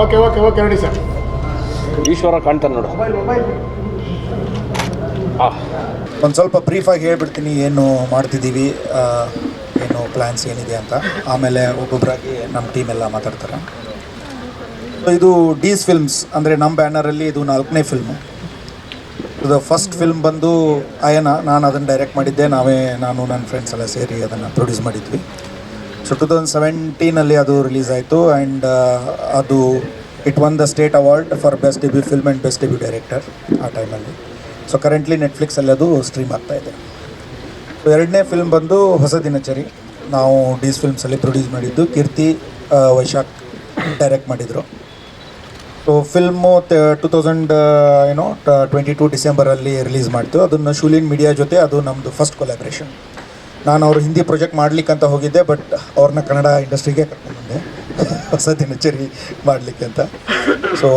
Okay okay okay ready sir. Ishwara ಕಾಣ್ತಾನೆ ನೋಡು. ಒಂದು ಸ್ವಲ್ಪ ಬ್ರೀಫಾಗಿ ಹೇಳ್ಬಿಡ್ತೀನಿ ಏನು ಮಾಡ್ತಿದ್ದೀವಿ, ಏನು ಪ್ಲ್ಯಾನ್ಸ್ ಏನಿದೆ ಅಂತ. ಆಮೇಲೆ ಒಬ್ಬೊಬ್ಬರಾಗಿ ನಮ್ಮ ಟೀಮ್ ಎಲ್ಲ ಮಾತಾಡ್ತಾರೆ. ಇದು ಡೀಸ್ ಫಿಲ್ಮ್ಸ್ ಅಂದರೆ ನಮ್ಮ ಬ್ಯಾನರಲ್ಲಿ ಇದು 4ನೇ ಫಿಲ್ಮು. ಇದು ಫಸ್ಟ್ ಫಿಲ್ಮ್ ಬಂದು ಅಯನ, ನಾನು ಅದನ್ನು ಡೈರೆಕ್ಟ್ ಮಾಡಿದ್ದೆ. ನಾನು ನನ್ನ ಫ್ರೆಂಡ್ಸ್ ಎಲ್ಲ ಸೇರಿ ಅದನ್ನು ಪ್ರೊಡ್ಯೂಸ್ ಮಾಡಿದ್ವಿ. ಸೊ 2017 ಅದು ರಿಲೀಸ್ ಆಯಿತು ಆ್ಯಂಡ್ ಅದು it one the state award for best debut film and best debut director ಆ ಟೈಮಲ್ಲಿ. ಸೊ ಕರೆಂಟ್ಲಿ ನೆಟ್ಫ್ಲಿಕ್ಸಲ್ಲಿ ಅದು ಸ್ಟ್ರೀಮ್ ಆಗ್ತಾಯಿದೆ. ಸೊ 2ನೇ ಫಿಲ್ಮ್ ಬಂದು ಹೊಸ ದಿನಚರಿ. ನಾವು ಡೀಸ್ ಫಿಲ್ಮ್ಸಲ್ಲಿ ಪ್ರೊಡ್ಯೂಸ್ ಮಾಡಿದ್ದು, ಕೀರ್ತಿ ವೈಶಾಖ್ ಡೈರೆಕ್ಟ್ ಮಾಡಿದರು. ಸೊ ಫಿಲ್ಮು 2022 ಡಿಸೆಂಬರಲ್ಲಿ ರಿಲೀಸ್ ಮಾಡ್ತು. ಅದನ್ನು ಶೂಲಿನ್ ಮೀಡಿಯಾ ಜೊತೆ ಅದು ನಮ್ಮದು ಫಸ್ಟ್ ಕೊಲ್ಯಾಬ್ರೇಷನ್. ನಾನು ಅವ್ರು ಹಿಂದಿ ಪ್ರಾಜೆಕ್ಟ್ ಮಾಡಲಿಕ್ಕಂತ ಹೋಗಿದ್ದೆ, ಬಟ್ ಅವ್ರನ್ನ ಕನ್ನಡ ಇಂಡಸ್ಟ್ರಿಗೆ ಕರ್ಕೊಂಡ್ಬಂದೆ ಹೊಸ ದಿನಚರಿ ಮಾಡಲಿಕ್ಕೆ ಅಂತ. ಸೊ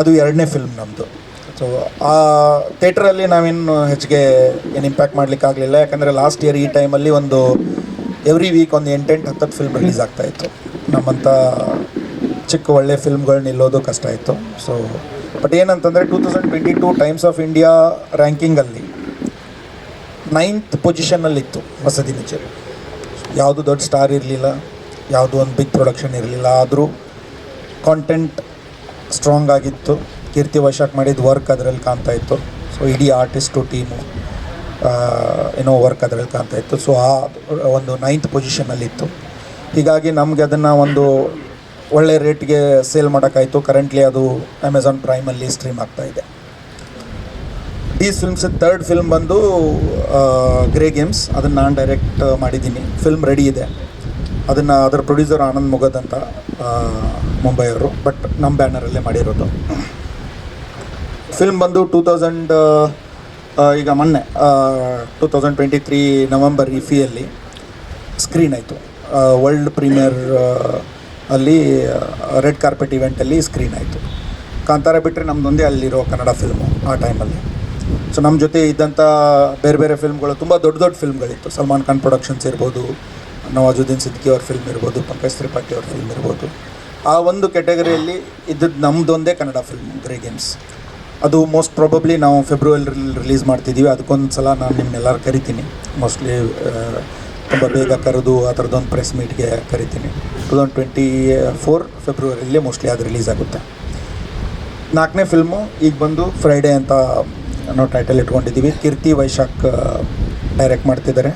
ಅದು 2ನೇ ಫಿಲ್ಮ್ ನಮ್ಮದು. ಸೊ ಆ ಥಿಯೇಟ್ರಲ್ಲಿ ನಾವೇನು ಹೆಚ್ಚಿಗೆ ಏನು ಇಂಪ್ಯಾಕ್ಟ್ ಮಾಡಲಿಕ್ಕಾಗಲಿಲ್ಲ, ಯಾಕಂದರೆ ಲಾಸ್ಟ್ ಇಯರ್ ಈ ಟೈಮಲ್ಲಿ ಒಂದು ಎವ್ರಿ ವೀಕ್ ಒಂದು 8-10 ಫಿಲ್ಮ್ ರಿಲೀಸ್ ಆಗ್ತಾಯಿತ್ತು. ನಮ್ಮಂಥ ಚಿಕ್ಕ ಒಳ್ಳೆ ಫಿಲ್ಮ್ಗಳು ನಿಲ್ಲೋದು ಕಷ್ಟ ಇತ್ತು. ಸೊ ಬಟ್ ಏನಂತಂದರೆ 2022 ಟೈಮ್ಸ್ ಆಫ್ ಇಂಡಿಯಾ ರ್ಯಾಂಕಿಂಗಲ್ಲಿ 9th ಪೊಸಿಷನ್ನಲ್ಲಿತ್ತು ಹೊಸ ದಿನಚರಿ. ಯಾವುದು ದೊಡ್ಡ ಸ್ಟಾರ್ ಇರಲಿಲ್ಲ, ಯಾವುದು ಒಂದು ಬಿಗ್ ಪ್ರೊಡಕ್ಷನ್ ಇರಲಿಲ್ಲ, ಆದರೂ ಕಾಂಟೆಂಟ್ ಸ್ಟ್ರಾಂಗ್ ಆಗಿತ್ತು. ಕೀರ್ತಿ ವೈಶಾಖ್ ಮಾಡಿದ ವರ್ಕ್ ಅದರಲ್ಲಿ ಕಾಣ್ತಾ ಇತ್ತು. ಸೊ ಇಡೀ ಆರ್ಟಿಸ್ಟು ಟೀಮು ವರ್ಕ್ ಅದರಲ್ಲಿ ಕಾಣ್ತಾ ಇತ್ತು. ಸೊ ಆ ಒಂದು 9th ಪೊಸಿಷನ್ನಲ್ಲಿತ್ತು. ಹೀಗಾಗಿ ನಮಗೆ ಅದನ್ನು ಒಂದು ಒಳ್ಳೆ ರೇಟ್ಗೆ ಸೇಲ್ ಮಾಡೋಕ್ಕಾಯಿತು. ಕರೆಂಟ್ಲಿ ಅದು ಅಮೆಝಾನ್ ಪ್ರೈಮಲ್ಲಿ ಸ್ಟ್ರೀಮ್ ಆಗ್ತಾಯಿದೆ. ಡೀಸ್ ಫಿಲ್ಮ್ಸ್ 3rd ಫಿಲ್ಮ್ ಬಂದು ಗ್ರೇ ಗೇಮ್ಸ್. ಅದನ್ನು ನಾನು ಡೈರೆಕ್ಟ್ ಮಾಡಿದ್ದೀನಿ. ಫಿಲ್ಮ್ ರೆಡಿ ಇದೆ. ಅದರ ಪ್ರೊಡ್ಯೂಸರ್ ಆನಂದ್ ಮುಗದ್ ಅಂತ, ಮುಂಬೈಯವರು, ಬಟ್ ನಮ್ಮ ಬ್ಯಾನರಲ್ಲೇ ಮಾಡಿರೋದು. ಫಿಲ್ಮ್ ಬಂದು ಈಗ ಮೊನ್ನೆ 2023 ನವಂಬರ್ ಇಫಿಯಲ್ಲಿ ಸ್ಕ್ರೀನ್ ಆಯಿತು. ವರ್ಲ್ಡ್ ಪ್ರೀಮಿಯರ್ ಅಲ್ಲಿ ರೆಡ್ ಕಾರ್ಪೆಟ್ ಇವೆಂಟಲ್ಲಿ ಸ್ಕ್ರೀನ್ ಆಯಿತು. ಕಾಂತಾರ ಬಿಟ್ಟರೆ ನಮ್ಮದೊಂದೇ ಅಲ್ಲಿರೋ ಕನ್ನಡ ಫಿಲ್ಮು ಆ ಟೈಮಲ್ಲಿ. ಸೊ ನಮ್ಮ ಜೊತೆ ಇದ್ದಂಥ ಬೇರೆ ಬೇರೆ ಫಿಲ್ಮ್ಗಳು ತುಂಬ ದೊಡ್ಡ ಫಿಲ್ಮ್ಗಳಿತ್ತು. ಸಲ್ಮಾನ್ ಖಾನ್ ಪ್ರೊಡಕ್ಷನ್ಸ್ ಇರ್ಬೋದು, ನವಾಜುದ್ದೀನ್ ಸಿದ್ದಿಕಿ ಅವ್ರ ಫಿಲ್ಮ್ ಇರ್ಬೋದು, ಪಂಕಜ್ ತ್ರಿಪಾಠಿ ಅವ್ರ ಫಿಲ್ಮ್ ಇರ್ಬೋದು. ಆ ಒಂದು ಕ್ಯಾಟಗರಿಯಲ್ಲಿ ಇದ್ದದ್ದು ನಮ್ಮದೊಂದೇ ಕನ್ನಡ ಫಿಲ್ಮ್ ಗ್ರೇ ಗೇಮ್ಸ್. ಅದು ಮೋಸ್ಟ್ ಪ್ರಾಬಬ್ಲಿ ನಾವು ಫೆಬ್ರವರಿಲಿ ರಿಲೀಸ್ ಮಾಡ್ತಿದ್ದೀವಿ. ಅದಕ್ಕೊಂದು ಸಲ ನಾನು ನಿಮ್ಮನ್ನೆಲ್ಲರೂ ಕರಿತೀನಿ. ಮೋಸ್ಟ್ಲಿ ತುಂಬ ಬೇಗ ಕರೆದು ಆ ಥರದ್ದೊಂದು ಪ್ರೆಸ್ ಮೀಟ್ಗೆ ಕರಿತೀನಿ. 2024 ಫೆಬ್ರವರಿಯಲ್ಲಿ ಮೋಸ್ಟ್ಲಿ ಅದು ರಿಲೀಸ್ ಆಗುತ್ತೆ. 4ನೇ ಫಿಲ್ಮು ಈಗ ಬಂದು ಫ್ರೈಡೇ ಅಂತ ನಾವು ಟೈಟಲ್ ಇಟ್ಕೊಂಡಿದ್ದೀವಿ. ಕೀರ್ತಿ ವೈಶಾಖ್ ಡೈರೆಕ್ಟ್ ಮಾಡ್ತಿದ್ದಾರೆ.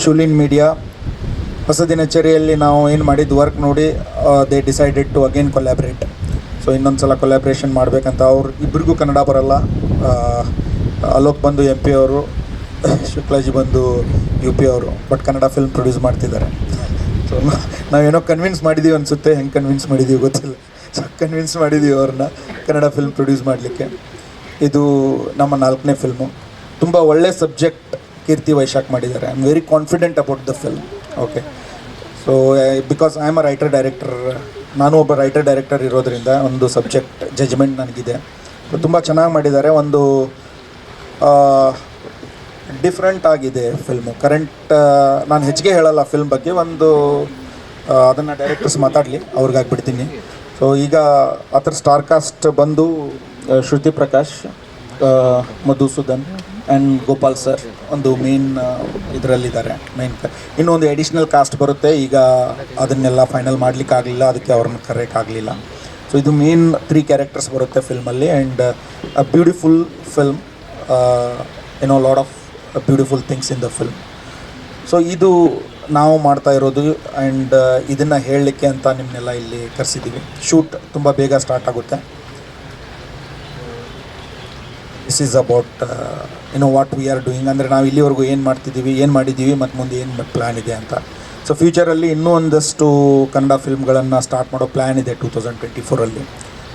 ಶೂಲಿನ್ ಮೀಡಿಯಾ ಹೊಸ ದಿನಚರಿಯಲ್ಲಿ ನಾವು ಏನು ಮಾಡಿದ್ದು ವರ್ಕ್ ನೋಡಿ they decided to again collaborate. So ಇನ್ನೊಂದು ಸಲ ಕೊಲ್ಯಾಬ್ರೇಷನ್ ಮಾಡಬೇಕಂತ. ಅವ್ರು ಇಬ್ಬರಿಗೂ ಕನ್ನಡ ಬರಲ್ಲ. ಅಲೋಕ್ ಬಂದು MP ಅವರು, ಶುಕ್ಲಾಜಿ ಬಂದು UP ಅವರು, ಬಟ್ ಕನ್ನಡ ಫಿಲ್ಮ್ ಪ್ರೊಡ್ಯೂಸ್ ಮಾಡ್ತಿದ್ದಾರೆ. ಸೊ ನಾವೇನೋ ಕನ್ವಿನ್ಸ್ ಮಾಡಿದ್ದೀವಿ ಅನಿಸುತ್ತೆ. ಹೆಂಗೆ ಕನ್ವಿನ್ಸ್ ಮಾಡಿದ್ದೀವಿ ಗೊತ್ತಿಲ್ಲ. ಸೊ ಕನ್ವಿನ್ಸ್ ಮಾಡಿದ್ದೀವಿ ಅವ್ರನ್ನ ಕನ್ನಡ ಫಿಲ್ಮ್ ಪ್ರೊಡ್ಯೂಸ್ ಮಾಡಲಿಕ್ಕೆ. ಇದು ನಮ್ಮ 4ನೇ ಫಿಲ್ಮು. ತುಂಬ ಒಳ್ಳೆ ಸಬ್ಜೆಕ್ಟ್ ಕೀರ್ತಿ ವೈಶಾಖ್ ಮಾಡಿದ್ದಾರೆ. I am very confident about the film. Okay. So because I am a writer director, ನಾನು ಒಬ್ಬ ರೈಟರ್ ಡೈರೆಕ್ಟರ್ ಇರೋದರಿಂದ ಒಂದು ಸಬ್ಜೆಕ್ಟ್ ಜಜ್ಮೆಂಟ್ ನನಗಿದೆ. ತುಂಬ ಚೆನ್ನಾಗಿ ಮಾಡಿದ್ದಾರೆ. ಒಂದು ಡಿಫ್ರೆಂಟ್ ಆಗಿದೆ ಫಿಲ್ಮು. ನಾನು ಹೆಚ್ಚಿಗೆ ಹೇಳಲ್ಲ ಫಿಲ್ಮ್ ಬಗ್ಗೆ. ಅದನ್ನು ಡೈರೆಕ್ಟರ್ಸ್ ಮಾತಾಡಲಿ, ಅವ್ರಿಗಾಗ್ಬಿಡ್ತೀನಿ. ಸೊ ಈಗ ಅದರ ಸ್ಟಾರ್ ಕಾಸ್ಟ್ ಬಂದು ಶ್ರುತಿ ಪ್ರಕಾಶ್, ಮಧುಸೂದನ್ ಆ್ಯಂಡ್ ಗೋಪಾಲ್ ಸರ್ ಒಂದು ಮೇನ್ ಇದರಲ್ಲಿದ್ದಾರೆ. ಇನ್ನೊಂದು ಎಡಿಷ್ನಲ್ ಕಾಸ್ಟ್ ಬರುತ್ತೆ. ಈಗ ಅದನ್ನೆಲ್ಲ ಫೈನಲ್ ಮಾಡಲಿಕ್ಕಾಗಲಿಲ್ಲ, ಅದಕ್ಕೆ ಅವ್ರನ್ನ ಕರೆಯೋಕ್ಕಾಗಲಿಲ್ಲ. ಸೊ ಇದು ಮೇನ್ 3 ಕ್ಯಾರೆಕ್ಟರ್ಸ್ ಬರುತ್ತೆ ಫಿಲ್ಮಲ್ಲಿ. And a beautiful film, lot of beautiful things in the film. So ಇದು ನಾವು ಮಾಡ್ತಾ ಇರೋದು. ಆ್ಯಂಡ್ ಇದನ್ನು ಹೇಳಲಿಕ್ಕೆ ಅಂತ ನಿಮ್ಮನ್ನೆಲ್ಲ ಇಲ್ಲಿ ಕರೆಸಿದ್ದೀವಿ. ಶೂಟ್ ತುಂಬ ಬೇಗ ಸ್ಟಾರ್ಟ್ ಆಗುತ್ತೆ. This is about what we are doing. ಅಂದರೆ ನಾವು ಇಲ್ಲಿವರೆಗೂ ಏನು ಮಾಡಿದ್ದೀವಿ ಮತ್ತು ಮುಂದೆ ಏನು ಪ್ಲ್ಯಾನ್ ಇದೆ ಅಂತ. ಸೊ ಫ್ಯೂಚರಲ್ಲಿ ಇನ್ನೂ ಒಂದಷ್ಟು ಕನ್ನಡ ಫಿಲ್ಮ್ಗಳನ್ನು ಸ್ಟಾರ್ಟ್ ಮಾಡೋ ಪ್ಲ್ಯಾನ್ ಇದೆ 2024ಅಲ್ಲಿ.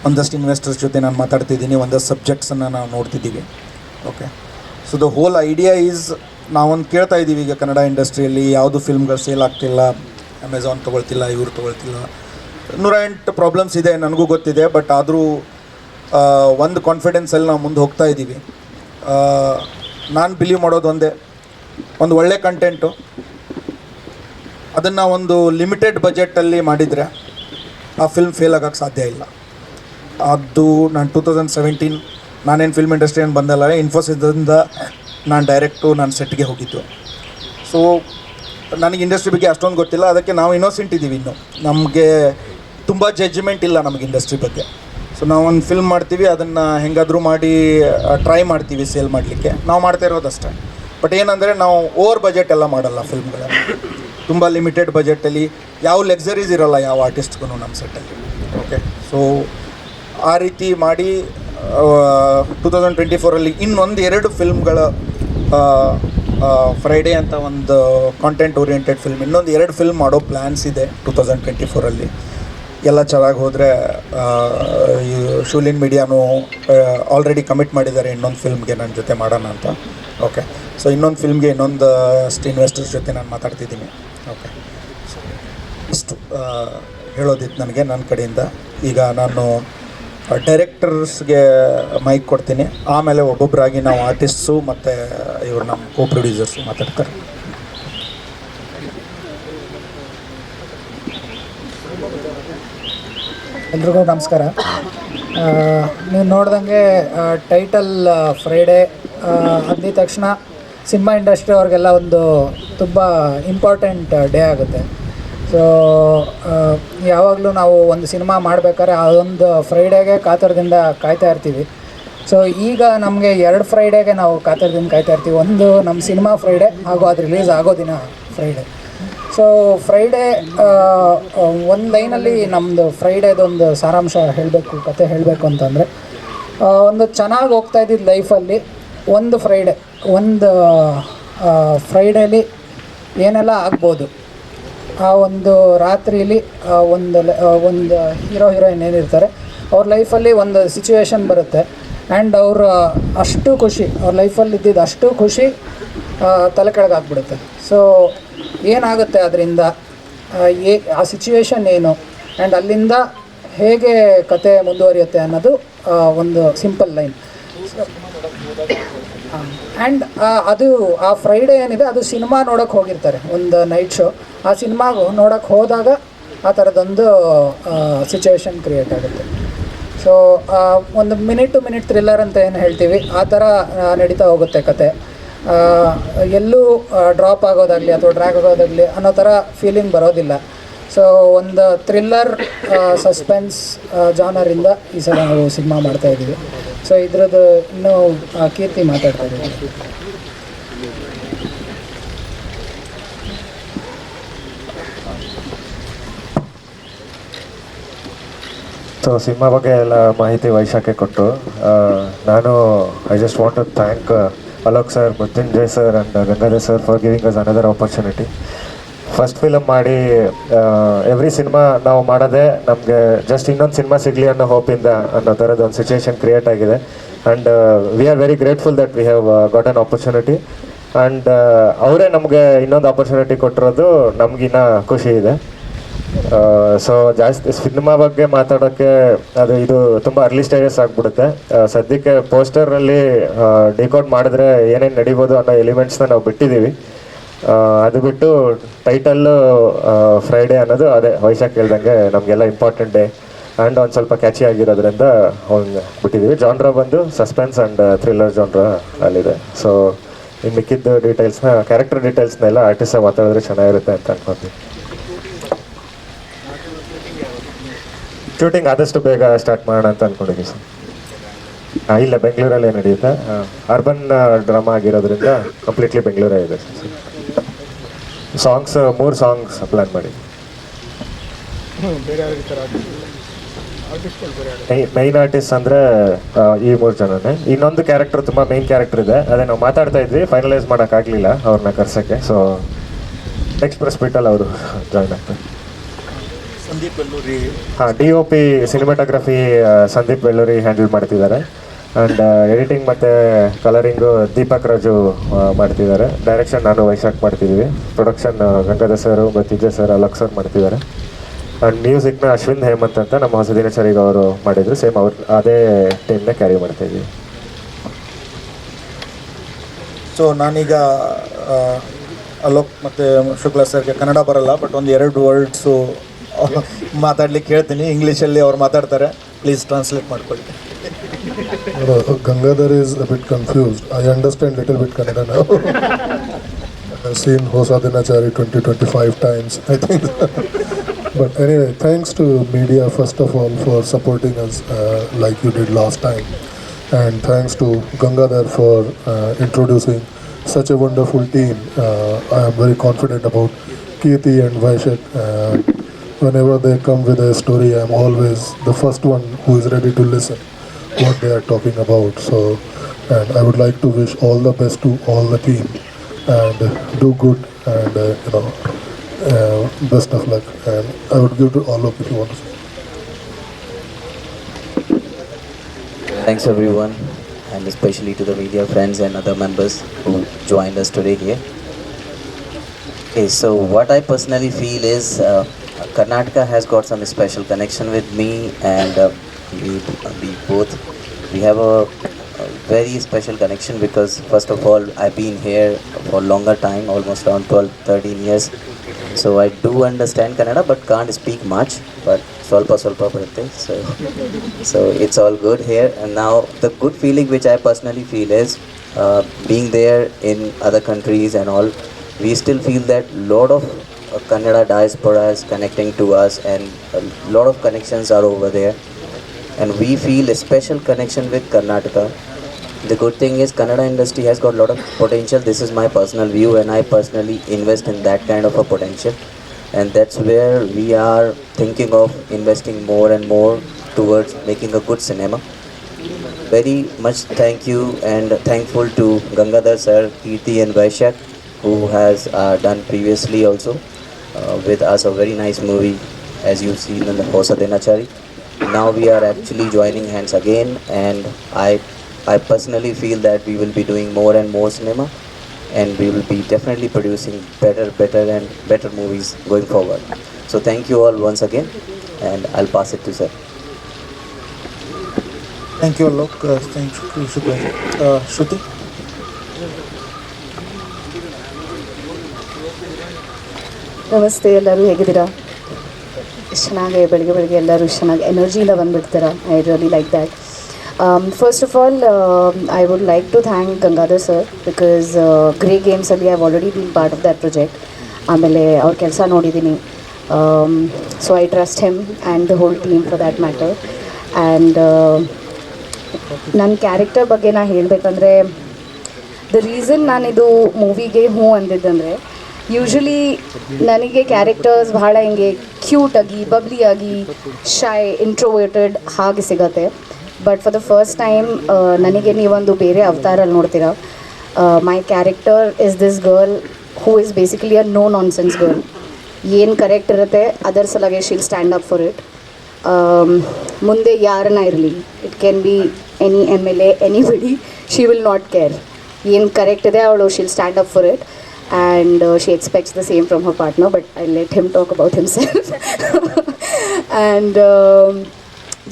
ಒಂದಷ್ಟು ಇನ್ವೆಸ್ಟರ್ಸ್ ಜೊತೆ ನಾನು ಮಾತಾಡ್ತಿದ್ದೀನಿ. ಒಂದಷ್ಟು ಸಬ್ಜೆಕ್ಟ್ಸನ್ನು ನಾವು ನೋಡ್ತಿದ್ದೀವಿ. Okay. So the whole idea is, ನಾವೊಂದು ಕೇಳ್ತಾ ಇದ್ದೀವಿ ಈಗ ಕನ್ನಡ ಇಂಡಸ್ಟ್ರಿಯಲ್ಲಿ ಯಾವುದು ಫಿಲ್ಮ್ಗಳು ಸೇಲ್ ಆಗ್ತಿಲ್ಲ, ಅಮೆಝಾನ್ ತೊಗೊಳ್ತಿಲ್ಲ, ಇವ್ರು ತೊಗೊಳ್ತಿಲ್ಲ. 108 ಪ್ರಾಬ್ಲಮ್ಸ್ ಇದೆ, ನನಗೂ ಗೊತ್ತಿದೆ. ಬಟ್ ಆದರೂ ಒಂದು ಕಾನ್ಫಿಡೆನ್ಸಲ್ಲಿ ನಾವು ಮುಂದೆ ಹೋಗ್ತಾ ಇದ್ದೀವಿ. ನಾನು ಬಿಲೀವ್ ಮಾಡೋದು ಒಂದೇ, ಒಂದು ಒಳ್ಳೆ ಕಂಟೆಂಟು ಅದನ್ನು ಒಂದು ಲಿಮಿಟೆಡ್ ಬಜೆಟಲ್ಲಿ ಮಾಡಿದರೆ ಆ ಫಿಲ್ಮ್ ಫೇಲ್ ಆಗೋಕ್ಕೆ ಸಾಧ್ಯ ಇಲ್ಲ. ಅದು ನಾನು 2017 ನಾನೇನು ಫಿಲ್ಮ್ ಇಂಡಸ್ಟ್ರಿ ಏನು ಬಂದಲ್ಲ, ಇನ್ಫೋಸಿಸಿಂದ ನಾನು ಡೈರೆಕ್ಟು ನಾನು ಸೆಟ್ಗೆ ಹೋಗಿದ್ದು. ಸೊ ನನಗೆ ಇಂಡಸ್ಟ್ರಿ ಬಗ್ಗೆ ಅಷ್ಟೊಂದು ಗೊತ್ತಿಲ್ಲ, ಅದಕ್ಕೆ ನಾವು ಇನ್ನೋಸೆಂಟ್ ಇದ್ದೀವಿ. ಇನ್ನು ನಮಗೆ ತುಂಬ ಜಡ್ಜ್ಮೆಂಟ್ ಇಲ್ಲ ನಮಗೆ ಇಂಡಸ್ಟ್ರಿ ಬಗ್ಗೆ. ಸೊ ನಾವು ಒಂದು ಫಿಲ್ಮ್ ಮಾಡ್ತೀವಿ, ಅದನ್ನು ಹೆಂಗಾದರೂ ಮಾಡಿ ಟ್ರೈ ಮಾಡ್ತೀವಿ ಸೇಲ್ ಮಾಡಲಿಕ್ಕೆ, ನಾವು ಮಾಡ್ತಾ ಇರೋದಷ್ಟೇ. ಬಟ್ ಏನಂದರೆ ನಾವು ಓವರ್ ಬಜೆಟ್ ಎಲ್ಲ ಮಾಡಲ್ಲ ಫಿಲ್ಮ್ಗಳನ್ನು, ತುಂಬ ಲಿಮಿಟೆಡ್ ಬಜೆಟಲ್ಲಿ. ಯಾವ ಲಕ್ಸರೀಸ್ ಇರೋಲ್ಲ ಯಾವ ಆರ್ಟಿಸ್ಟ್ಗೂ ನಮ್ಮ ಸೆಟ್ಟಲ್ಲಿ. ಓಕೆ, ಸೊ ಆ ರೀತಿ ಮಾಡಿ 2024 ಇನ್ನೊಂದು 2 ಫಿಲ್ಮ್ಗಳ ಫ್ರೈಡೇ ಅಂತ ಒಂದು ಕಾಂಟೆಂಟ್ ಓರಿಯೆಂಟೆಡ್ ಫಿಲ್ಮ್, ಇನ್ನೊಂದು 2 ಫಿಲ್ಮ್ ಮಾಡೋ ಪ್ಲ್ಯಾನ್ಸ್ ಇದೆ 2024. ಎಲ್ಲ ಚೆನ್ನಾಗಿ ಹೋದರೆ ಈ ಶೂಲಿನ್ ಮೀಡಿಯಾನು ಆಲ್ರೆಡಿ ಕಮಿಟ್ ಮಾಡಿದ್ದಾರೆ ಇನ್ನೊಂದು ಫಿಲ್ಮ್ಗೆ ನನ್ನ ಜೊತೆ ಮಾಡೋಣ ಅಂತ. ಓಕೆ, ಸೊ ಇನ್ನೊಂದು ಫಿಲ್ಮ್ಗೆ ಇನ್ನೊಂದಷ್ಟು ಇನ್ವೆಸ್ಟರ್ಸ್ ಜೊತೆ ನಾನು ಮಾತಾಡ್ತಿದ್ದೀನಿ. ಓಕೆ, ಇಷ್ಟು ಹೇಳೋದಿತ್ತು ನನಗೆ ನನ್ನ ಕಡೆಯಿಂದ. ಈಗ ನಾನು ಡೈರೆಕ್ಟರ್ಸ್ಗೆ ಮೈಕ್ ಕೊಡ್ತೀನಿ, ಆಮೇಲೆ ಒಬ್ಬೊಬ್ಬರಾಗಿ ನಾವು ಆರ್ಟಿಸ್ಟ್ಸು ಮತ್ತು ಇವರು ನಮ್ಮ ಕೋ ಪ್ರೊಡ್ಯೂಸರ್ಸು ಮಾತಾಡ್ತಾರೆ. ಎಲ್ರಿಗೂ ನಮಸ್ಕಾರ. ನೀವು ನೋಡ್ದಂಗೆ ಟೈಟಲ್ ಫ್ರೈಡೇ ಅಂದಿದ ತಕ್ಷಣ ಸಿನಿಮಾ ಇಂಡಸ್ಟ್ರಿ ಅವ್ರಿಗೆಲ್ಲ ಒಂದು ತುಂಬ ಇಂಪಾರ್ಟೆಂಟ್ ಡೇ ಆಗುತ್ತೆ. ಸೊ ಯಾವಾಗಲೂ ನಾವು ಒಂದು ಸಿನಿಮಾ ಮಾಡಬೇಕಾದ್ರೆ ಅದೊಂದು ಫ್ರೈಡೇಗೆ ಕಾತರದಿಂದ ಕಾಯ್ತಾ ಇರ್ತೀವಿ. ಸೊ ಈಗ ನಮಗೆ 2 ಫ್ರೈಡೇಗೆ ನಾವು ಕಾತರದಿಂದ ಕಾಯ್ತಾ ಇರ್ತೀವಿ. ಒಂದು ನಮ್ಮ ಸಿನಿಮಾ ಫ್ರೈಡೇ ಹಾಗೂ ಅದು ರಿಲೀಸ್ ಆಗೋ ದಿನ ಫ್ರೈಡೇ. ಸೊ ಫ್ರೈಡೇ ಒಂದು ಲೈನಲ್ಲಿ ನಮ್ಮದು ಫ್ರೈಡೇದೊಂದು ಸಾರಾಂಶ ಹೇಳಬೇಕು, ಕತೆ ಹೇಳಬೇಕು ಅಂತಂದರೆ, ಒಂದು ಚೆನ್ನಾಗಿ ಹೋಗ್ತಾ ಇದ್ದಿದ್ದು ಲೈಫಲ್ಲಿ ಒಂದು ಫ್ರೈಡೇಲಿ ಏನೆಲ್ಲ ಆಗ್ಬೋದು, ಆ ಒಂದು ರಾತ್ರಿಯಲ್ಲಿ ಒಂದು ಹೀರೋಯಿನ್ ಏನಿರ್ತಾರೆ ಅವ್ರ ಲೈಫಲ್ಲಿ ಒಂದು ಸಿಚುವೇಶನ್ ಬರುತ್ತೆ. ಆ್ಯಂಡ್ ಅವರು ಅಷ್ಟು ಖುಷಿ, ಅವ್ರ ಲೈಫಲ್ಲಿ ಇದ್ದಿದ್ದು ಅಷ್ಟು ಖುಷಿ ತಲೆ ಕೆಳಗಾಗ್ಬಿಡುತ್ತೆ. ಸೊ ಏನಾಗುತ್ತೆ ಅದರಿಂದ, ಆ ಸಿಚುವೇಶನ್ ಏನು, ಆ್ಯಂಡ್ ಅಲ್ಲಿಂದ ಹೇಗೆ ಕತೆ ಮುಂದುವರಿಯುತ್ತೆ ಅನ್ನೋದು ಒಂದು ಸಿಂಪಲ್ ಲೈನ್. ಆ್ಯಂಡ್ ಅದು ಆ ಫ್ರೈಡೇ ಏನಿದೆ ಅದು ಸಿನಿಮಾ ನೋಡೋಕ್ಕೆ ಹೋಗಿರ್ತಾರೆ, ಒಂದು ನೈಟ್ ಶೋ. ಆ ಸಿನಿಮಾ ನೋಡೋಕ್ಕೆ ಹೋದಾಗ ಆ ಥರದೊಂದು ಸಿಚುವೇಶನ್ ಕ್ರಿಯೇಟ್ ಆಗುತ್ತೆ. ಸೊ ಒಂದು ಮಿನಿಟ್ ಟು ಮಿನಿಟ್ ಥ್ರಿಲ್ಲರ್ ಅಂತ ಏನು ಹೇಳ್ತೀವಿ, ಆ ಥರ ನಡೀತಾ ಹೋಗುತ್ತೆ ಕತೆ. ಎಲ್ಲೂ ಡ್ರಾಪ್ ಆಗೋದಾಗಲಿ ಅಥವಾ ಡ್ರ್ಯಾಗ್ ಆಗೋದಾಗಲಿ ಅನ್ನೋ ಥರ ಫೀಲಿಂಗ್ ಬರೋದಿಲ್ಲ. ಸೊ ಒಂದು ಥ್ರಿಲ್ಲರ್ ಸಸ್ಪೆನ್ಸ್ ಜಾನರಿಂದ ಈ ಸಲ ನಾವು ಸಿನಿಮಾ ಮಾಡ್ತಾಯಿದ್ದೀವಿ. ಸೊ ಇದ್ರದ್ದು ಇನ್ನೂ ಕೀರ್ತಿ ಮಾತಾಡ್ತಾ ಇದ್ದೀವಿ. ಸೊ ಸಿನಿಮಾ ಬಗ್ಗೆ ಎಲ್ಲ ಮಾಹಿತಿ ವೈಶಾಖೆ ಕೊಟ್ಟು, ನಾನು I just want to thank Alok sir, Mrityunjay sir and Gangadhar sir for giving us another opportunity. First film ಮಾಡಿ ಎವ್ರಿ ಸಿನಿಮಾ ನಾವು ಮಾಡೋದೇ ನಮಗೆ ಜಸ್ಟ್ ಇನ್ನೊಂದು ಸಿನಿಮಾ ಸಿಗಲಿ ಅನ್ನೋ ಹೋಪಿಂದ ಅನ್ನೋ ಥರದ್ದು ಒಂದು ಸಿಚುವೇಶನ್ ಕ್ರಿಯೇಟ್ ಆಗಿದೆ. And we are very grateful that we have got an opportunity. And ಅವರೇ ನಮಗೆ ಇನ್ನೊಂದು ಆಪರ್ಚುನಿಟಿ ಕೊಟ್ಟಿರೋದು ನಮಗಿನ್ನ ಖುಷಿ ಇದೆ. ಸೊ ಜಾಸ್ತಿ ಸಿನಿಮಾ ಬಗ್ಗೆ ಮಾತಾಡೋಕ್ಕೆ ಇದು ತುಂಬ ಅರ್ಲಿ ಸ್ಟೇಜಸ್ ಆಗಿಬಿಡುತ್ತೆ. ಸದ್ಯಕ್ಕೆ ಪೋಸ್ಟರಲ್ಲಿ ಡಿಕೋಡ್ ಮಾಡಿದ್ರೆ ಏನೇನು ನಡಿಬೋದು ಅನ್ನೋ ಎಲಿಮೆಂಟ್ಸ್ನ ನಾವು ಬಿಟ್ಟಿದ್ದೀವಿ. ಅದು ಬಿಟ್ಟು ಟೈಟಲ್ಲು ಫ್ರೈಡೇ ಅನ್ನೋದು ಅದೇ ವೈಶಾಖ್ ಹೇಳ್ದಂಗೆ ನಮಗೆಲ್ಲ ಇಂಪಾರ್ಟೆಂಟ್ ಡೇ ಆ್ಯಂಡ್ ಒಂದು ಸ್ವಲ್ಪ ಕ್ಯಾಚಿ ಆಗಿರೋದ್ರಿಂದ ಅವ್ನು ಬಿಟ್ಟಿದ್ದೀವಿ. ಜಾನ್ರ ಬಂದು ಸಸ್ಪೆನ್ಸ್ ಆ್ಯಂಡ್ ಥ್ರಿಲ್ಲರ್ ಜಾನ್ರ ಅಲ್ಲಿದೆ. ಸೊ ಇನ್ನು ಮಿಕ್ಕಿದ್ದು ಡೀಟೇಲ್ಸ್ನ, ಕ್ಯಾರೆಕ್ಟರ್ ಡೀಟೇಲ್ಸ್ನೆಲ್ಲ ಆರ್ಟಿಸ್ಟಾಗಿ ಮಾತಾಡಿದ್ರೆ ಚೆನ್ನಾಗಿರುತ್ತೆ ಅಂತ ಅನ್ಕೊತೀನಿ. ಶೂಟಿಂಗ್ ಆದಷ್ಟು ಬೇಗ ಸ್ಟಾರ್ಟ್ ಮಾಡೋಣ ಅಂತ ಅಂದ್ಕೊಂಡಿದ್ದೀವಿ ಸರ್. ಇಲ್ಲ, ಬೆಂಗಳೂರಲ್ಲೇ ನಡೆಯುತ್ತೆ. ಅರ್ಬನ್ ಡ್ರಾಮಾ ಆಗಿರೋದ್ರಿಂದ ಕಂಪ್ಲೀಟ್ಲಿ ಬೆಂಗಳೂರೇ ಇದೆ ಸರ್. ಸಾಂಗ್ಸ್ 3 ಸಾಂಗ್ಸ್ ಪ್ಲ್ಯಾನ್ ಮಾಡಿ. ಮೈನ್ ಆರ್ಟಿಸ್ಟ್ ಅಂದರೆ ಈ 3 ಜನನೇ. ಇನ್ನೊಂದು ಕ್ಯಾರೆಕ್ಟರ್ ತುಂಬ ಮೈನ್ ಕ್ಯಾರೆಕ್ಟರ್ ಇದೆ, ಅದೇ ನಾವು ಮಾತಾಡ್ತಾ ಇದ್ವಿ, ಫೈನಲೈಸ್ ಮಾಡೋಕ್ಕಾಗಲಿಲ್ಲ ಅವ್ರನ್ನ ಕರ್ಸೋಕ್ಕೆ. ಸೊ ನೆಕ್ಸ್ಟ್ ಪ್ರೆಸ್ ಮೀಟಲ್ಲಿ ಅವರು ಜಾಯ್ನ್ ಆಗ್ತಾರೆ. Sandeep Belluri, DOP cinematography Sandeep Belluri handle ಮಾಡ್ತಿದ್ದಾರೆ. ಆ್ಯಂಡ್ ಎಡಿಟಿಂಗ್ ಮತ್ತು ಕಲರಿಂಗು ದೀಪಕ್ ರಾಜು ಮಾಡ್ತಿದ್ದಾರೆ. ಡೈರೆಕ್ಷನ್ ನಾನು ವೈಶಾಖ್ ಮಾಡ್ತಿದ್ದೀವಿ. Production Gangadhar sir, Mrityunjay sir, Alok sir ಮಾಡ್ತಿದ್ದಾರೆ. ಆ್ಯಂಡ್ ಮ್ಯೂಸಿಕ್ನ ಅಶ್ವಿನ್ ಹೇಮಂತ್ ಅಂತ ನಮ್ಮ ಹೊಸ ದಿನಚರಿಗೆ ಅವರು ಮಾಡಿದರು. ಸೇಮ್ ಅವ್ರು ಅದೇ ಟೀಮ್ನ ಕ್ಯಾರಿ ಮಾಡ್ತಾಯಿದ್ದೀವಿ. ಸೊ ನಾನೀಗ ಅಲೋಕ್ ಮತ್ತು ಶುಕ್ಲಾ ಸರ್ಗೆ ಕನ್ನಡ ಬರಲ್ಲ, ಬಟ್ ಒಂದು 2 ವರ್ಡ್ಸು ಮಾತಾಡ್ಲಿಕ್ಕೆ ಹೇಳ್ತೀನಿ, ಇಂಗ್ಲೀಷಲ್ಲಿ ಅವ್ರು ಮಾತಾಡ್ತಾರೆ, ಪ್ಲೀಸ್ ಟ್ರಾನ್ಸ್ಲೇಟ್ ಮಾಡ್ಕೊಳ್ಳಿ. Gangadhar is a bit confused. I understand little bit Kannada now. I've seen Hosa Dinachari 20-25 times, I think. But anyway, thanks to media first of all for supporting us like you did last time. And thanks to Gangadhar for introducing such a wonderful team. I am very confident about Kirti and Vaishak. Whenever they come with a story, I am always the first one who is ready to listen what they are talking about. So, and I would like to wish all the best to all the team and do good and best of luck. And I would give to all of if you want to say. Thanks everyone, and especially to the media friends and other members who joined us today here. Okay, so what I personally feel is Karnataka has got some special connection with me, and we both have a very special connection because first of all I've been here for longer time, almost around 12-13 years. So I do understand Kannada but can't speak much, but ಸ್ವಲ್ಪ ಬರುತ್ತೆ. So it's all good here. And now the good feeling which I personally feel is being there in other countries and all, we still feel that lot of Kannada diaspora is connecting to us, and a lot of connections are over there, and we feel a special connection with Karnataka. The good thing is Kannada industry has got a lot of potential. This is my personal view, and I personally invest in that kind of a potential, and that's where we are thinking of investing more and more towards making a good cinema. Very much thank you and thankful to Gangadhar sir, Kirti and Vaishak, who has done previously also with us a very nice movie, as you've seen in the Hosa Dinachari. Now we are actually joining hands again, and I personally feel that we will be doing more and more cinema, and we will be definitely producing better movies going forward. So thank you all once again, and I'll pass it to sir. Thank you, Alok. Thank you, Shruti. ನಮಸ್ತೆ, ಎಲ್ಲರೂ ಹೇಗಿದ್ದೀರಾ? ಎಷ್ಟು ಚೆನ್ನಾಗಿ ಬೆಳಗ್ಗೆ ಎಲ್ಲರೂ ಇಷ್ಟು ಚೆನ್ನಾಗಿ ಎನರ್ಜಿಯಿಂದ ಬಂದುಬಿಡ್ತೀರಾ. I really like that. First of all I would like to thank Gangadhar sir, because Grey ಗೇಮ್ಸಲ್ಲಿ I have already been part of that project. ಆಮೇಲೆ ಅವ್ರ ಕೆಲಸ ನೋಡಿದ್ದೀನಿ. So I trust him and the whole team for that matter. And ನನ್ನ character ಬಗ್ಗೆ ನಾನು ಹೇಳಬೇಕಂದ್ರೆ, the reason ನಾನಿದು ಮೂವಿಗೆ ಹ್ಞೂ ಅಂದಿದ್ದಂದರೆ, ಯೂಶ್ವಲಿ ನನಗೆ ಕ್ಯಾರೆಕ್ಟರ್ಸ್ ಭಾಳ ಹಿಂಗೆ ಕ್ಯೂಟಾಗಿ, ಬಬ್ಲಿಯಾಗಿ, ಶೈ, ಇಂಟ್ರೋವರ್ಟೆಡ್ ಹಾಗೆ ಸಿಗತ್ತೆ. But for the first time ನನಗೆ ನೀವೊಂದು ಬೇರೆ ಅವತಾರಲ್ಲಿ ನೋಡ್ತೀರಾ. My character is this girl who is basically a no nonsense girl. ಏನು ಕರೆಕ್ಟ್ ಇರುತ್ತೆ ಅದರ ಸಲುವಾಗಿ she'll stand up for it. ಮುಂದೆ ಯಾರನ್ನ ಇರಲಿ, it can be any MLA, anybody, she will not care. ಏನು ಕರೆಕ್ಟ್ ಇದೆ ಅವಳು she'll stand up for it. And she expects the same from her partner, but I'll let him talk about himself. And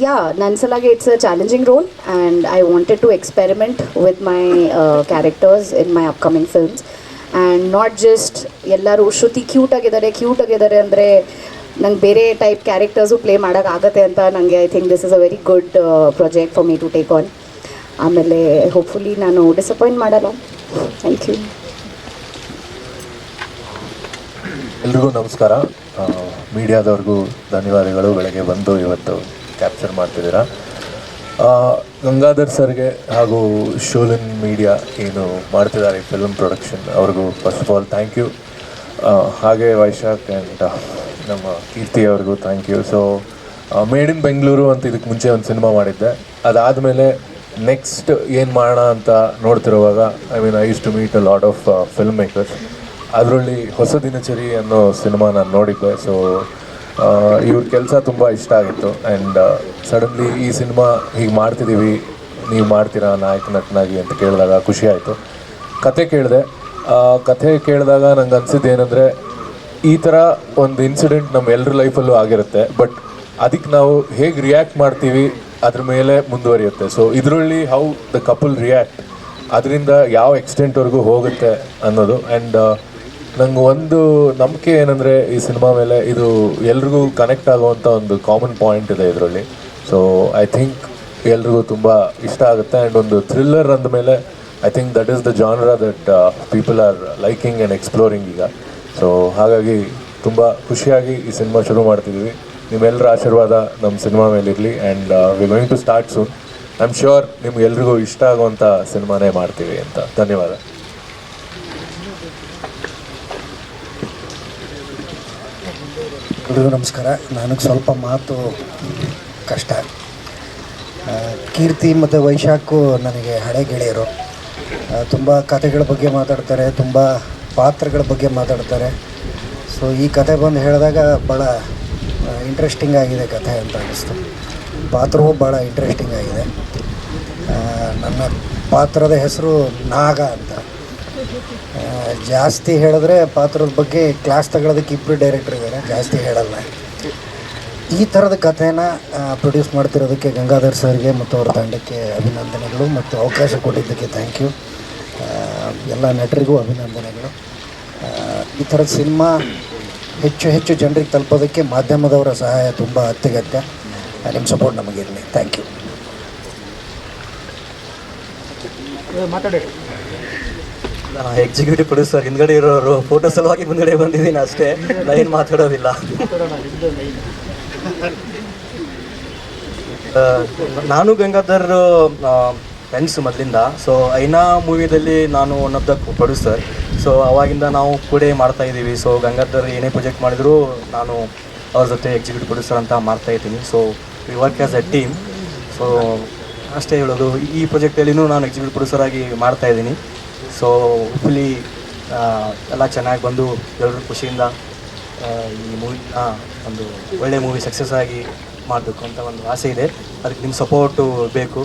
yeah, Nansalage, it's a challenging role, and I wanted to experiment with my characters in my upcoming films, and not just ellaru Shruti cute agidare andre nange bere type characters play madak agate anta nange I think this is a very good project for me to take on. Amele hopefully nanu disappoint madala. Thank you. ಎಲ್ರಿಗೂ ನಮಸ್ಕಾರ. ಮೀಡಿಯಾದವ್ರಿಗೂ ಧನ್ಯವಾದಗಳು, ಬೆಳಗ್ಗೆ ಬಂದು ಇವತ್ತು capture ಮಾಡ್ತಿದ್ದೀರಾ. ಗಂಗಾಧರ್ ಸರ್ಗೆ ಹಾಗೂ ಶೋಲಿನ್ media ಏನು ಮಾಡ್ತಿದ್ದಾರೆ ಈ ಫಿಲ್ಮ್ ಪ್ರೊಡಕ್ಷನ್, ಅವ್ರಿಗೂ first of all thank you. ಹಾಗೆ ವೈಶಾಖ್ ಆ್ಯಂಡ್ ನಮ್ಮ ಕೀರ್ತಿ ಅವ್ರಿಗೂ thank you. So made in Bengaluru ಅಂತ ಇದಕ್ಕೆ ಮುಂಚೆ ಒಂದು ಸಿನಿಮಾ ಮಾಡಿದ್ದೆ. ಅದಾದಮೇಲೆ ನೆಕ್ಸ್ಟ್ ಏನು ಮಾಡೋಣ ಅಂತ ನೋಡ್ತಿರುವಾಗ I use to meet a lot of film makers. ಅದರಲ್ಲಿ ಹೊಸ ದಿನಚರಿ ಅನ್ನೋ ಸಿನಿಮಾ ನಾನು ನೋಡಿದ್ದೆ. ಸೊ ಇವ್ರ ಕೆಲಸ ತುಂಬ ಇಷ್ಟ ಆಗಿತ್ತು. ಆ್ಯಂಡ್ ಸಡನ್ಲಿ ಈ ಸಿನಿಮಾ ಹೀಗೆ ಮಾಡ್ತಿದ್ದೀವಿ, ನೀವು ಮಾಡ್ತೀರಾ ನಾಯಕ ನಟನಾಗಿ ಅಂತ ಕೇಳಿದಾಗ ಖುಷಿ ಆಯಿತು. ಕತೆ ಕೇಳಿದಾಗ ನಂಗೆ ಅನಿಸಿದ್ದು ಏನಂದರೆ, ಈ ಥರ ಒಂದು ಇನ್ಸಿಡೆಂಟ್ ನಮ್ಮ ಎಲ್ಲರ ಲೈಫಲ್ಲೂ ಆಗಿರುತ್ತೆ, ಬಟ್ ಅದಕ್ಕೆ ನಾವು ಹೇಗೆ ರಿಯಾಕ್ಟ್ ಮಾಡ್ತೀವಿ ಅದ್ರ ಮೇಲೆ ಮುಂದುವರಿಯುತ್ತೆ. ಸೊ ಇದರಲ್ಲಿ ಹೌ ದ ಕಪಲ್ ರಿಯಾಕ್ಟ್, ಅದರಿಂದ ಯಾವ ಎಕ್ಸ್ಟೆಂಟ್ವರೆಗೂ ಹೋಗುತ್ತೆ ಅನ್ನೋದು. ಆ್ಯಂಡ್ ನಂಗೆ ಒಂದು ನಂಬಿಕೆ ಏನಂದರೆ ಈ ಸಿನಿಮಾ ಮೇಲೆ ಇದು ಎಲ್ರಿಗೂ ಕನೆಕ್ಟ್ ಆಗುವಂಥ ಒಂದು ಕಾಮನ್ ಪಾಯಿಂಟ್ ಇದೆ ಇದರಲ್ಲಿ. ಸೊ ಐ ಥಿಂಕ್ ಎಲ್ರಿಗೂ ತುಂಬ ಇಷ್ಟ ಆಗುತ್ತೆ. ಆ್ಯಂಡ್ ಒಂದು ಥ್ರಿಲ್ಲರ್ ಅಂದಮೇಲೆ I think that is the genre that people are liking and exploring ಈಗ. ಸೊ ಹಾಗಾಗಿ ತುಂಬ ಖುಷಿಯಾಗಿ ಈ ಸಿನಿಮಾ ಶುರು ಮಾಡ್ತಿದ್ದೀವಿ. ನಿಮ್ಮೆಲ್ಲರ ಆಶೀರ್ವಾದ ನಮ್ಮ ಸಿನಿಮಾ ಮೇಲಿರಲಿ. And we going to start soon. I am sure ನಿಮ್ಗೆಲ್ರಿಗೂ ಇಷ್ಟ ಆಗುವಂಥ ಸಿನಿಮಾನೇ ಮಾಡ್ತೀವಿ ಅಂತ. ಧನ್ಯವಾದ. ಎಲ್ರಿಗೂ ನಮಸ್ಕಾರ. ನನಗೆ ಸ್ವಲ್ಪ ಮಾತು ಕಷ್ಟ. ಕೀರ್ತಿ ಮತ್ತು ವೈಶಾಖು ನನಗೆ ಹಳೆ ಗೆಳೆಯರು. ತುಂಬ ಕಥೆಗಳ ಬಗ್ಗೆ ಮಾತಾಡ್ತಾರೆ, ತುಂಬ ಪಾತ್ರಗಳ ಬಗ್ಗೆ ಮಾತಾಡ್ತಾರೆ. ಸೊ ಈ ಕತೆ ಬಂದು ಹೇಳಿದಾಗ ಭಾಳ ಇಂಟ್ರೆಸ್ಟಿಂಗ್ ಆಗಿದೆ ಕಥೆ ಅಂತ ಅನ್ನಿಸ್ತು. ಪಾತ್ರವೂ ಭಾಳ ಇಂಟ್ರೆಸ್ಟಿಂಗ್ ಆಗಿದೆ. ನನ್ನ ಪಾತ್ರದ ಹೆಸರು ನಾಗ ಅಂತ. ಜಾಸ್ತಿ ಹೇಳಿದ್ರೆ ಪಾತ್ರದ ಬಗ್ಗೆ ಕ್ಲಾಸ್ ತಗೊಳ್ಳೋದಕ್ಕೆ ಇಬ್ಬರು ಡೈರೆಕ್ಟರ್ ಇದ್ದಾರೆ, ಜಾಸ್ತಿ ಹೇಳಲ್ಲ. ಈ ಥರದ ಕಥೆನ ಪ್ರೊಡ್ಯೂಸ್ ಮಾಡ್ತಿರೋದಕ್ಕೆ ಗಂಗಾಧರ್ ಸರ್ಗೆ ಮತ್ತು ಅವ್ರ ತಂಡಕ್ಕೆ ಅಭಿನಂದನೆಗಳು ಮತ್ತು ಅವಕಾಶ ಕೊಟ್ಟಿದ್ದಕ್ಕೆ ಥ್ಯಾಂಕ್ ಯು. ಎಲ್ಲ ನಟರಿಗೂ ಅಭಿನಂದನೆಗಳು. ಈ ಥರದ ಸಿನಿಮಾ ಹೆಚ್ಚು ಹೆಚ್ಚು ಜನರಿಗೆ ತಲುಪೋದಕ್ಕೆ ಮಾಧ್ಯಮದವರ ಸಹಾಯ ತುಂಬ ಅತ್ಯಗತ್ಯ. ನಿಮ್ಮ ಸಪೋರ್ಟ್ ನಮಗಿರಲಿ. Thank you. ಮಾತಾಡಿ. ಎಕ್ಸಿಕ್ಯೂಟಿವ್ ಪ್ರೊಡ್ಯೂಸರ್ ಹಿಂದ್ಗಡೆ ಇರೋರು ಫೋಟೋ ಸಲುವಾಗಿ ಮುಂದ್ಗಡೆ ಬಂದಿದ್ದೀನಿ ಅಷ್ಟೇ, ನಾ ಏನು ಮಾತಾಡೋದಿಲ್ಲ. ನಾನು ಗಂಗಾಧರ್ ಫ್ರೆಂಡ್ಸ್ ಮೊದಲಿಂದ. ಸೊ ಐನಾ ಮೂವಿದಲ್ಲಿ ನಾನು one of the producer. So ಅವಾಗಿಂದ ನಾವು ಕೂಡ ಮಾಡ್ತಾಯಿದ್ದೀವಿ. ಸೊ ಗಂಗಾಧರ್ ಏನೇ ಪ್ರಾಜೆಕ್ಟ್ ಮಾಡಿದರೂ ನಾನು ಅವ್ರ ಜೊತೆ ಎಕ್ಸಿಕ್ಯೂಟಿವ್ ಪ್ರೊಡ್ಯೂಸರ್ ಅಂತ ಮಾಡ್ತಾಯಿದ್ದೀನಿ. So we work as A team. So ಅಷ್ಟೇ ಹೇಳೋದು. ಈ ಪ್ರಾಜೆಕ್ಟಲ್ಲಿನೂ ನಾನು ಎಕ್ಸಿಕ್ಯೂಟಿವ್ ಪ್ರೊಡ್ಯೂಸರ್ ಆಗಿ ಮಾಡ್ತಾಯಿದ್ದೀನಿ. ಸೊ ಹೋಪ್ಫುಲಿ ಎಲ್ಲ ಚೆನ್ನಾಗಿ ಬಂದು ಎಲ್ಲರೂ ಖುಷಿಯಿಂದ ಈ ಮೂವಿ ಒಂದು ಒಳ್ಳೆಯ ಮೂವಿ ಸಕ್ಸಸ್ ಆಗಿ ಮಾಡಬೇಕು ಅಂತ ಒಂದು ಆಸೆ ಇದೆ. ಅದಕ್ಕೆ ನಿಮ್ಮ ಸಪೋರ್ಟು ಬೇಕು.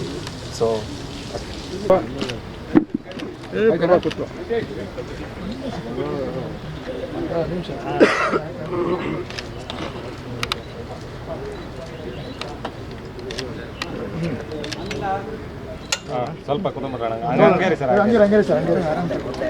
ಸೊ ಸ್ವಲ್ಪ ಕುಟುಂಬ ಹಂಗೆ ಸರ್ ಹಂಗೆ ಸರ್ ಹಂಗೆ